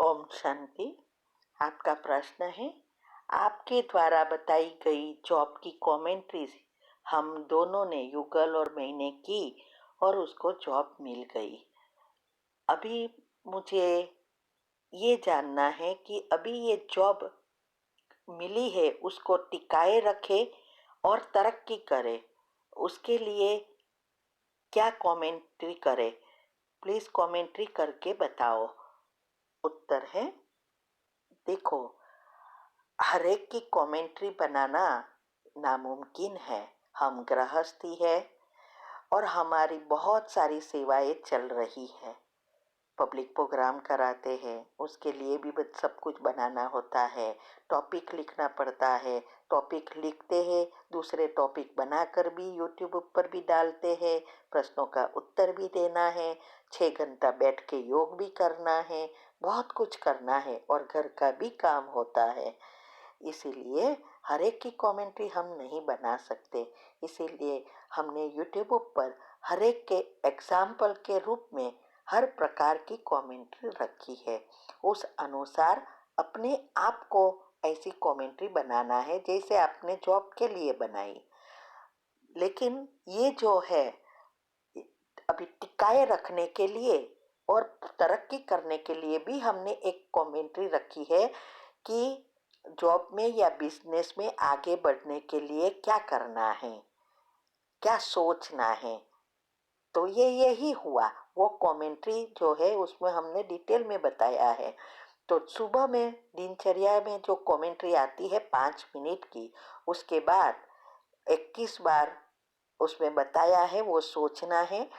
ओम शांति। आपका प्रश्न है, आपके द्वारा बताई गई जॉब की कमेंट्रीज हम दोनों ने युगल और मैंने की और उसको जॉब मिल गई। अभी मुझे ये जानना है कि अभी ये जॉब मिली है उसको टिकाए रखे और तरक्की करे, उसके लिए क्या कमेंट्री करे? प्लीज कमेंट्री करके बताओ। उत्तर है, देखो, हर एक की कमेंट्री बनाना नामुमकिन है। हम गृहस्थी है और हमारी बहुत सारी सेवाएं चल रही है। पब्लिक प्रोग्राम कराते हैं, उसके लिए भी सब कुछ बनाना होता है, टॉपिक लिखना पड़ता है, टॉपिक लिखते हैं, दूसरे टॉपिक बनाकर भी यूट्यूब पर भी डालते हैं, प्रश्नों का उत्तर भी देना है, 6 घंटा बैठ के योग भी करना है, बहुत कुछ करना है और घर का भी काम होता है। इसीलिए हर एक की कमेंट्री हम नहीं बना सकते। इसीलिए हमने यूट्यूब पर हर एक के एग्जाम्पल के रूप में हर प्रकार की कमेंट्री रखी है। उस अनुसार अपने आप को ऐसी कमेंट्री बनाना है जैसे आपने जॉब के लिए बनाई। लेकिन ये जो है अभी टिकाए रखने के लिए और तरक्की करने के लिए भी हमने एक कमेंट्री रखी है कि जॉब में या बिजनेस में आगे बढ़ने के लिए क्या करना है, क्या सोचना है। तो ये यही हुआ। वो कमेंट्री जो है उसमें हमने डिटेल में बताया है। तो सुबह में दिनचर्या में जो कमेंट्री आती है 5 मिनट की, उसके बाद 21 बार उसमें बताया है वो सोचना है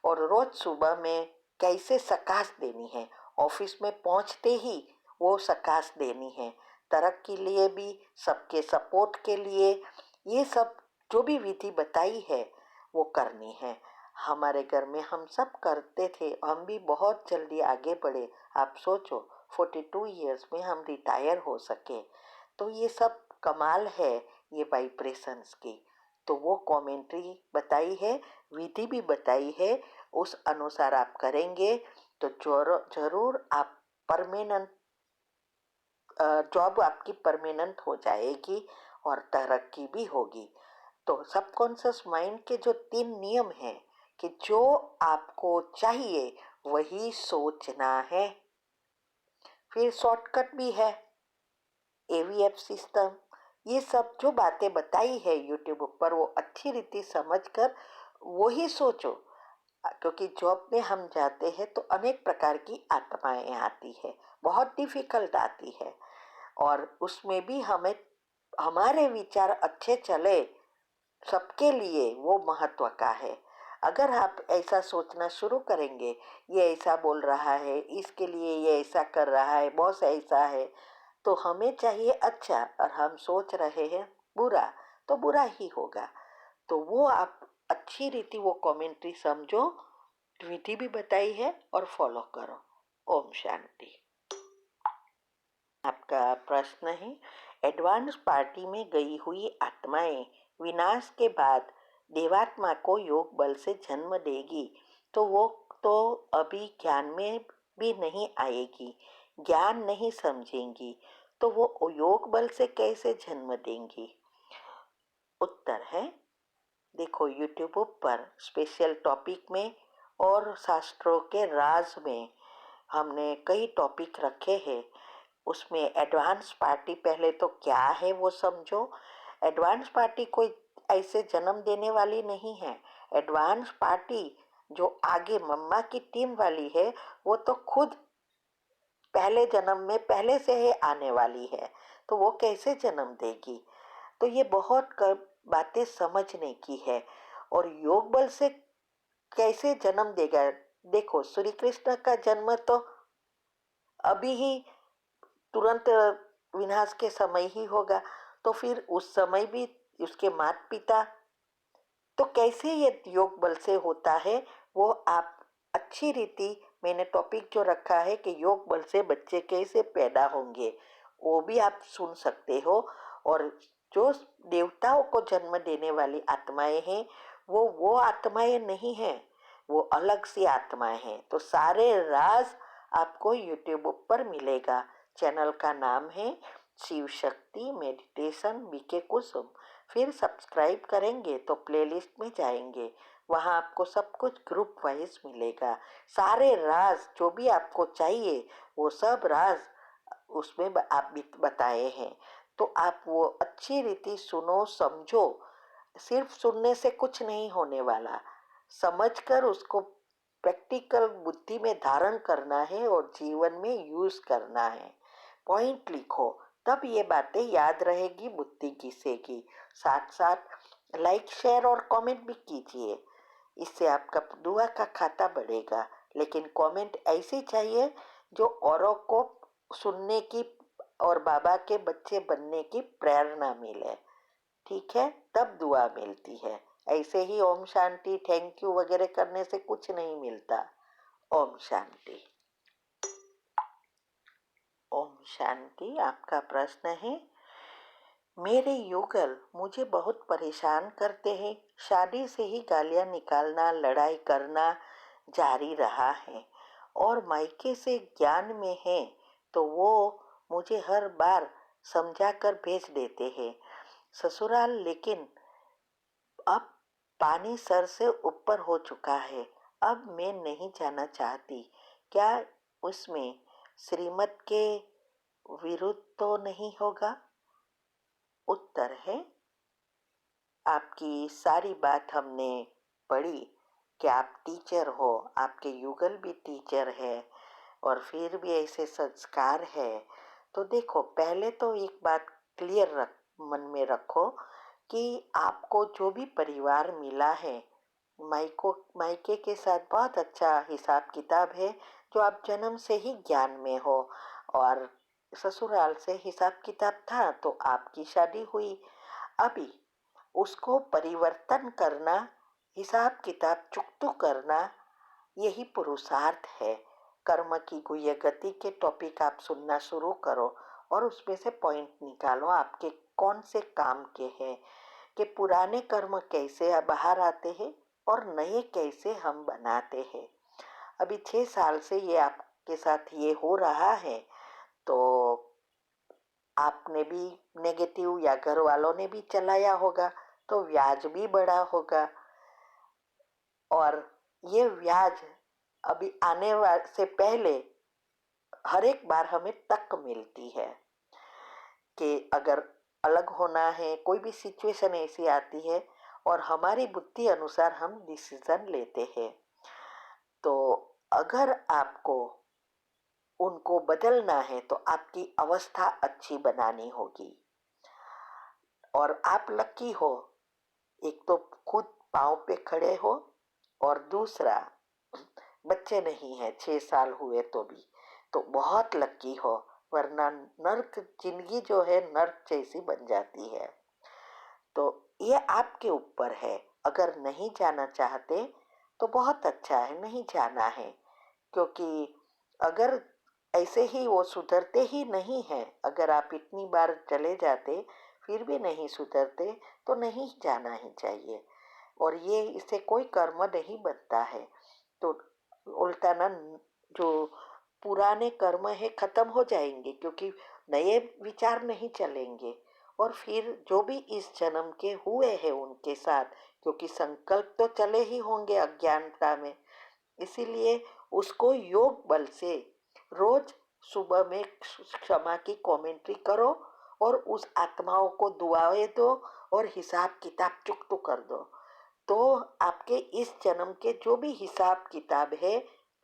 और रोज सुबह में कैसे सकाश देनी है, ऑफिस में पहुंचते ही वो सकाश देनी है, तरक्की के लिए भी, सबके सपोर्ट के लिए, ये सब जो भी विधि बताई है वो करनी है। हमारे घर में हम सब करते थे, हम भी बहुत जल्दी आगे बढ़े। आप सोचो 42 इयर्स में हम रिटायर हो सके, तो ये सब कमाल है ये वाइब्रेशंस की। तो वो कमेंट्री बताई है, विधि भी बताई है, उस अनुसार आप करेंगे तो जरूर आप परमानेंट जॉब आपकी परमानेंट हो जाएगी और तरक्की भी होगी। तो सबकॉन्शियस माइंड के जो 3 नियम हैं कि जो आपको चाहिए वही सोचना है। फिर शॉर्टकट भी है, AVF सिस्टम, ये सब जो बातें बताई है यूट्यूब पर वो अच्छी रीति समझकर वही सोचो। क्योंकि जॉब में हम जाते हैं तो अनेक प्रकार की आत्माएं आती है, बहुत डिफिकल्ट आती है और उसमें भी हमें हमारे विचार अच्छे चले, सबके लिए वो महत्व का है। अगर आप ऐसा सोचना शुरू करेंगे, ये ऐसा बोल रहा है, इसके लिए ये ऐसा कर रहा है, बॉस ऐसा है, तो हमें चाहिए अच्छा और हम सोच रहे हैं बुरा, तो बुरा ही होगा। तो वो आप अच्छी रीति वो कमेंट्री समझो, विधि भी बताई है और फॉलो करो। ओम शांति। आपका प्रश्न है, एडवांस पार्टी में गई हुई आत्माएं विनाश के बाद देवात्मा को योग बल से जन्म देगी, तो वो तो अभी ज्ञान में भी नहीं आएगी, ज्ञान नहीं समझेंगी, तो वो योग बल से कैसे जन्म देंगी? उत्तर है, देखो यूट्यूब पर स्पेशल टॉपिक में और शास्त्रों के राज में हमने कई टॉपिक रखे हैं। उसमें एडवांस पार्टी पहले तो क्या है वो समझो। एडवांस पार्टी कोई ऐसे जन्म देने वाली नहीं है। एडवांस पार्टी जो आगे मम्मा की टीम वाली है वो तो खुद पहले जन्म में पहले से ही आने वाली है, तो वो कैसे जन्म देगी? तो ये बहुत बातें समझने की है। और योग बल से कैसे जन्म देगा? देखो, श्री कृष्ण का जन्म तो अभी ही तुरंत विनाश के समय ही होगा, तो फिर उस समय भी उसके माता पिता, तो कैसे ये योग बल से होता है वो आप अच्छी रीति, मैंने टॉपिक जो रखा है कि योग बल से बच्चे कैसे पैदा होंगे, वो भी आप सुन सकते हो। और जो देवताओं को जन्म देने वाली आत्माएं हैं वो आत्माएं नहीं हैं, वो अलग सी आत्माएं हैं। तो सारे राज आपको यूट्यूब पर मिलेगा। चैनल का नाम है शिव शक्ति मेडिटेशन बीके कुसुम। फिर सब्सक्राइब करेंगे तो प्लेलिस्ट में जाएंगे, वहाँ आपको सब कुछ ग्रुप वाइज मिलेगा। सारे राज जो भी आपको चाहिए वो सब राज उसमें आप बताए हैं। तो आप वो अच्छी रीति सुनो, समझो। सिर्फ सुनने से कुछ नहीं होने वाला, समझकर उसको प्रैक्टिकल बुद्धि में धारण करना है और जीवन में यूज करना है। पॉइंट लिखो, तब ये बातें याद रहेगी, बुद्धि घिसेगी। साथ साथ लाइक शेयर और कमेंट भी कीजिए, इससे आपका दुआ का खाता बढ़ेगा। लेकिन कमेंट ऐसी चाहिए जो औरों को सुनने की और बाबा के बच्चे बनने की प्रेरणा मिले। ठीक है, तब दुआ मिलती है। ऐसे ही ओम शांति थैंक यू वगैरह करने से कुछ नहीं मिलता। ओम शांति। ओम शांति। आपका प्रश्न है, मेरे युगल मुझे बहुत परेशान करते हैं। शादी से ही गालियां निकालना, लड़ाई करना जारी रहा है और मायके से ज्ञान में है तो वो मुझे हर बार समझा कर भेज देते हैं ससुराल। लेकिन अब पानी सर से ऊपर हो चुका है, अब मैं नहीं जाना चाहती। क्या उसमें श्रीमत के विरुद्ध तो नहीं होगा? उत्तर है, आपकी सारी बात हमने पढ़ी कि आप टीचर हो, आपके युगल भी टीचर है और फिर भी ऐसे संस्कार है। तो देखो, पहले तो एक बात क्लियर मन में रखो कि आपको जो भी परिवार मिला है, मायके के साथ बहुत अच्छा हिसाब किताब है जो आप जन्म से ही ज्ञान में हो, और ससुराल से हिसाब किताब था तो आपकी शादी हुई। अभी उसको परिवर्तन करना, हिसाब किताब चुकतू करना, यही पुरुषार्थ है। कर्म की गुह्य गति के टॉपिक आप सुनना शुरू करो और उसमें से पॉइंट निकालो आपके कौन से काम के हैं, कि पुराने कर्म कैसे बाहर आते हैं और नए कैसे हम बनाते हैं। अभी 6 साल से ये आपके साथ ये हो रहा है तो आपने भी नेगेटिव या घर वालों ने भी चलाया होगा तो ब्याज भी बढ़ा होगा। और ये ब्याज अभी आने से पहले हर एक बार हमें तक मिलती है कि अगर अलग होना है, कोई भी सिचुएशन ऐसी आती है और हमारी बुद्धि अनुसार हम डिसीजन लेते हैं। तो अगर आपको उनको बदलना है तो आपकी अवस्था अच्छी बनानी होगी। और आप लकी हो, एक तो खुद पाँव पे खड़े हो और दूसरा बच्चे नहीं है, 6 साल हुए तो भी, तो बहुत लकी हो, वरना नर्क जिंदगी जो है नर्क जैसी बन जाती है। तो ये आपके ऊपर है, अगर नहीं जाना चाहते तो बहुत अच्छा है, नहीं जाना है। क्योंकि अगर ऐसे ही वो सुधरते ही नहीं है, अगर आप इतनी बार चले जाते फिर भी नहीं सुधरते तो नहीं जाना ही चाहिए। और ये इससे कोई कर्म नहीं बनता है। तो उल्टा ना, जो पुराने कर्म है खत्म हो जाएंगे क्योंकि नए विचार नहीं चलेंगे। और फिर जो भी इस जन्म के हुए हैं उनके साथ, क्योंकि संकल्प तो चले ही होंगे अज्ञानता में, इसीलिए उसको योग बल से रोज सुबह में क्षमा की कमेंट्री करो और उस आत्माओं को दुआएं दो और हिसाब किताब चुकतो कर दो। तो आपके इस जन्म के जो भी हिसाब किताब है,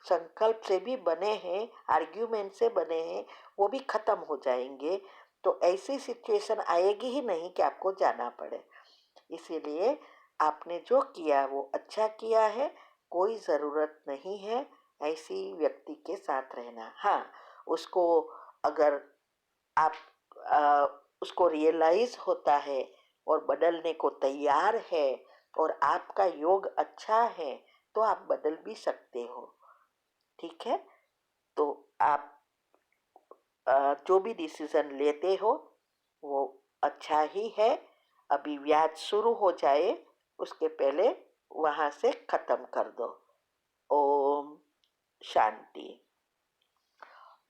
संकल्प से भी बने हैं, आर्ग्यूमेंट से बने हैं, वो भी खत्म हो जाएंगे। तो ऐसी सिचुएशन आएगी ही नहीं कि आपको जाना पड़े। इसीलिए आपने जो किया वो अच्छा किया है, कोई ज़रूरत नहीं है ऐसी व्यक्ति के साथ रहना। हाँ, उसको अगर आप उसको रियलाइज होता है और बदलने को तैयार है और आपका योग अच्छा है तो आप बदल भी सकते हो। ठीक है, तो आप जो भी डिसीजन लेते हो वो अच्छा ही है। अभी ब्याज शुरू हो जाए उसके पहले वहां से खत्म कर दो। ओम शांति।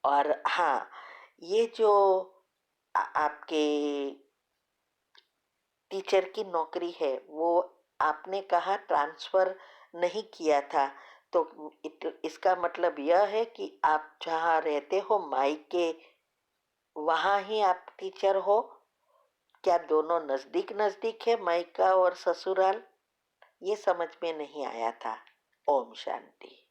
और हाँ, ये जो आपके टीचर की नौकरी है वो आपने कहा ट्रांसफर नहीं किया था, तो इसका मतलब यह है कि आप जहाँ रहते हो मायके वहाँ ही आप टीचर हो? क्या दोनों नजदीक नजदीक है मायका और ससुराल? ये समझ में नहीं आया था। ओम शांति।